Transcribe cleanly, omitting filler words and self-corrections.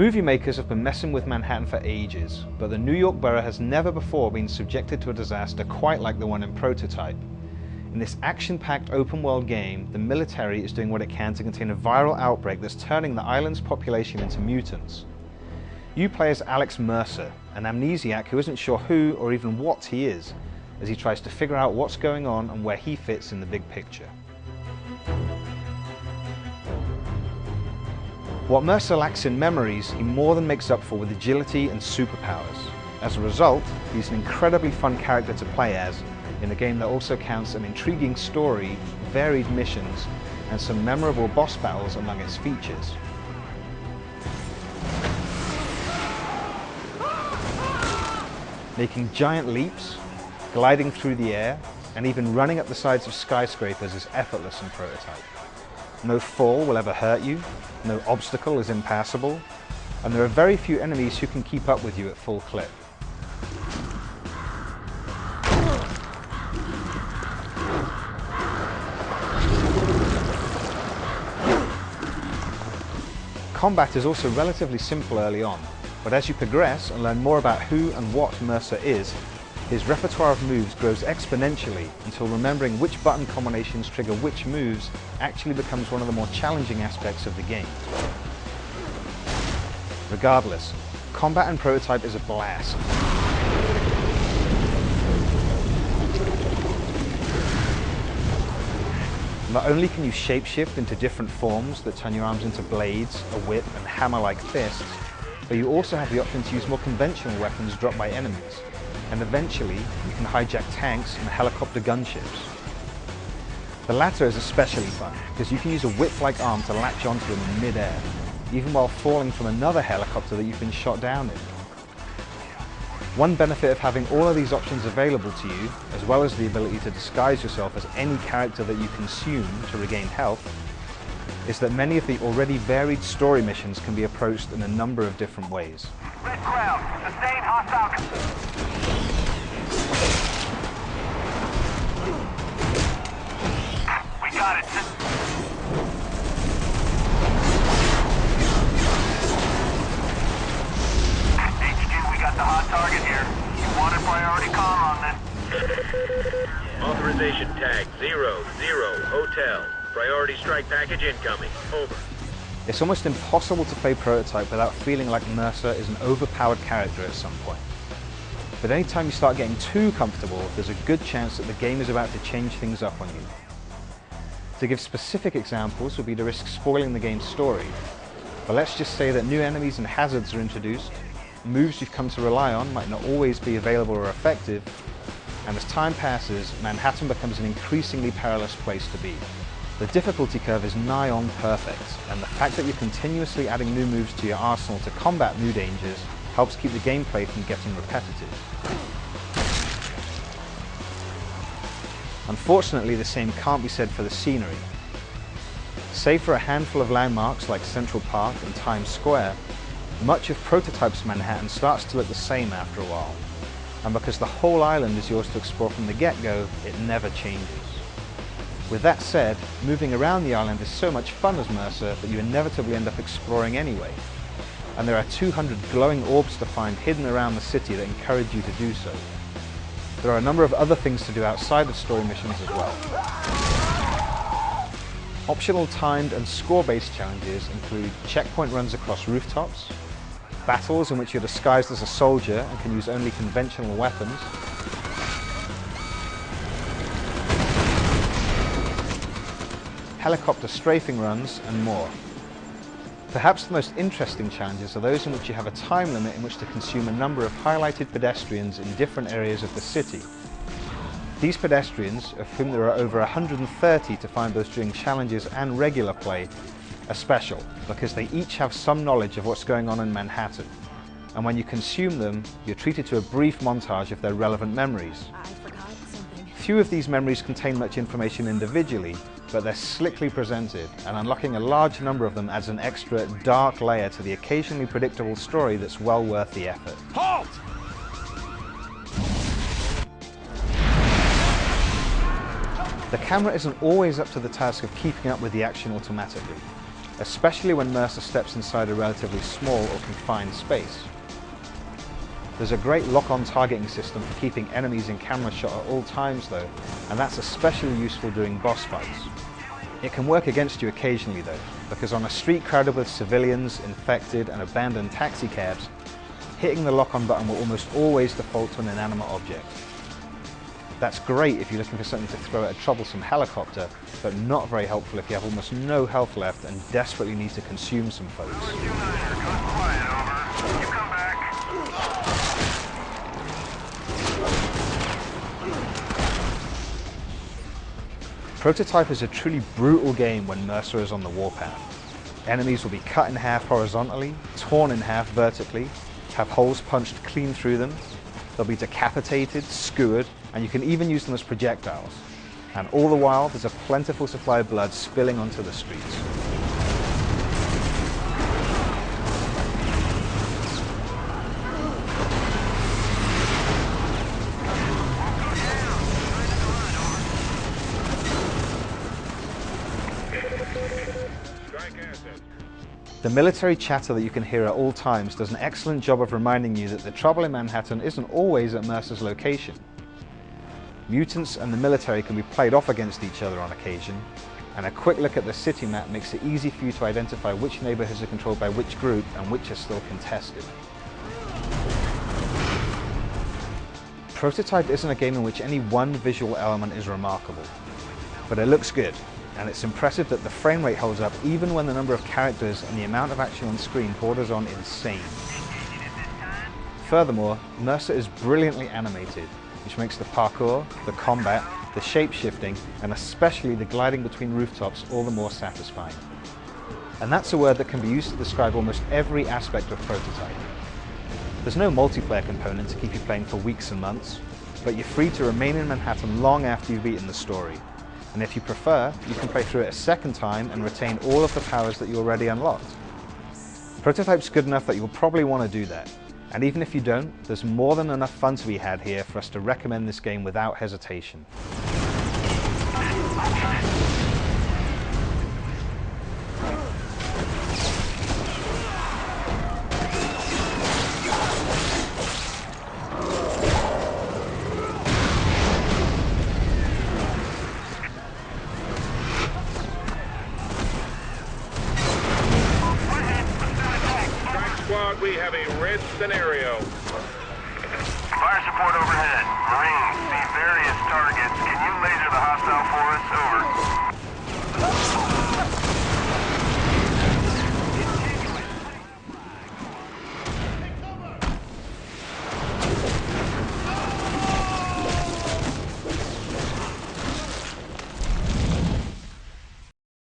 Movie makers have been messing with Manhattan for ages, but the New York borough has never before been subjected to a disaster quite like the one in Prototype. In this action-packed open-world game, the military is doing what it can to contain a viral outbreak that's turning the island's population into mutants. You play as Alex Mercer, an amnesiac who isn't sure who or even what he is, as he tries to figure out what's going on and where he fits in the big picture. What Mercer lacks in memories, he more than makes up for with agility and superpowers. As a result, he's an incredibly fun character to play as, in a game that also counts an intriguing story, varied missions, and some memorable boss battles among its features. Making giant leaps, gliding through the air, and even running up the sides of skyscrapers is effortless in Prototype. No fall will ever hurt you, no obstacle is impassable, and there are very few enemies who can keep up with you at full clip. Combat is also relatively simple early on, but as you progress and learn more about who and what Mercer is, his repertoire of moves grows exponentially until remembering which button combinations trigger which moves actually becomes one of the more challenging aspects of the game. Regardless, combat in Prototype is a blast. Not only can you shapeshift into different forms that turn your arms into blades, a whip, and hammer-like fists, but you also have the option to use more conventional weapons dropped by enemies. And eventually, you can hijack tanks and helicopter gunships. The latter is especially fun, because you can use a whip-like arm to latch onto them in mid-air, even while falling from another helicopter that you've been shot down in. One benefit of having all of these options available to you, as well as the ability to disguise yourself as any character that you consume to regain health, is that many of the already varied story missions can be approached in a number of different ways. Red Cloud, sustain hostile. We got it. HQ, we got the hot target here. You wanted priority comm on then. Authorization tag 00 Hotel. Priority strike package incoming. Over. It's almost impossible to play Prototype without feeling like Mercer is an overpowered character at some point. But anytime you start getting too comfortable, there's a good chance that the game is about to change things up on you. To give specific examples would be to risk spoiling the game's story, but let's just say that new enemies and hazards are introduced, moves you've come to rely on might not always be available or effective, and as time passes, Manhattan becomes an increasingly perilous place to be. The difficulty curve is nigh on perfect, and the fact that you're continuously adding new moves to your arsenal to combat new dangers helps keep the gameplay from getting repetitive. Unfortunately, the same can't be said for the scenery. Save for a handful of landmarks like Central Park and Times Square, much of Prototype's Manhattan starts to look the same after a while, and because the whole island is yours to explore from the get-go, it never changes. With that said, moving around the island is so much fun as Mercer that you inevitably end up exploring anyway, and there are 200 glowing orbs to find hidden around the city that encourage you to do so. There are a number of other things to do outside of story missions as well. Optional timed and score-based challenges include checkpoint runs across rooftops, battles in which you're disguised as a soldier and can use only conventional weapons, helicopter strafing runs, and more. Perhaps the most interesting challenges are those in which you have a time limit in which to consume a number of highlighted pedestrians in different areas of the city. These pedestrians, of whom there are over 130 to find both during challenges and regular play, are special because they each have some knowledge of what's going on in Manhattan. And when you consume them, you're treated to a brief montage of their relevant memories. Few of these memories contain much information individually, but they're slickly presented, and unlocking a large number of them adds an extra dark layer to the occasionally predictable story that's well worth the effort. Halt! The camera isn't always up to the task of keeping up with the action automatically. especially when Mercer steps inside a relatively small or confined space. There's a great lock-on targeting system for keeping enemies in camera shot at all times though, and that's especially useful during boss fights. It can work against you occasionally though, because on a street crowded with civilians, infected and abandoned taxicabs, hitting the lock-on button will almost always default to an inanimate object. That's great if you're looking for something to throw at a troublesome helicopter, but not very helpful if you have almost no health left and desperately need to consume some folks. Prototype is a truly brutal game when Mercer is on the warpath. Enemies will be cut in half horizontally, torn in half vertically, have holes punched clean through them, they'll be decapitated, skewered, and you can even use them as projectiles. And all the while, there's a plentiful supply of blood spilling onto the streets. The military chatter that you can hear at all times does an excellent job of reminding you that the trouble in Manhattan isn't always at Mercer's location. Mutants and the military can be played off against each other on occasion, and a quick look at the city map makes it easy for you to identify which neighborhoods are controlled by which group and which are still contested. Prototype isn't a game in which any one visual element is remarkable, but it looks good. And it's impressive that the frame rate holds up even when the number of characters and the amount of action on screen borders on insane. Furthermore, Mercer is brilliantly animated, which makes the parkour, the combat, the shape-shifting, and especially the gliding between rooftops all the more satisfying. And that's a word that can be used to describe almost every aspect of Prototype. There's no multiplayer component to keep you playing for weeks and months, but you're free to remain in Manhattan long after you've beaten the story. And if you prefer, you can play through it a second time and retain all of the powers that you already unlocked. Prototype's good enough that you'll probably want to do that. And even if you don't, there's more than enough fun to be had here for us to recommend this game without hesitation. We have a red scenario. Fire support overhead. Marines, see various targets. Can you laser the hostile for us? Over.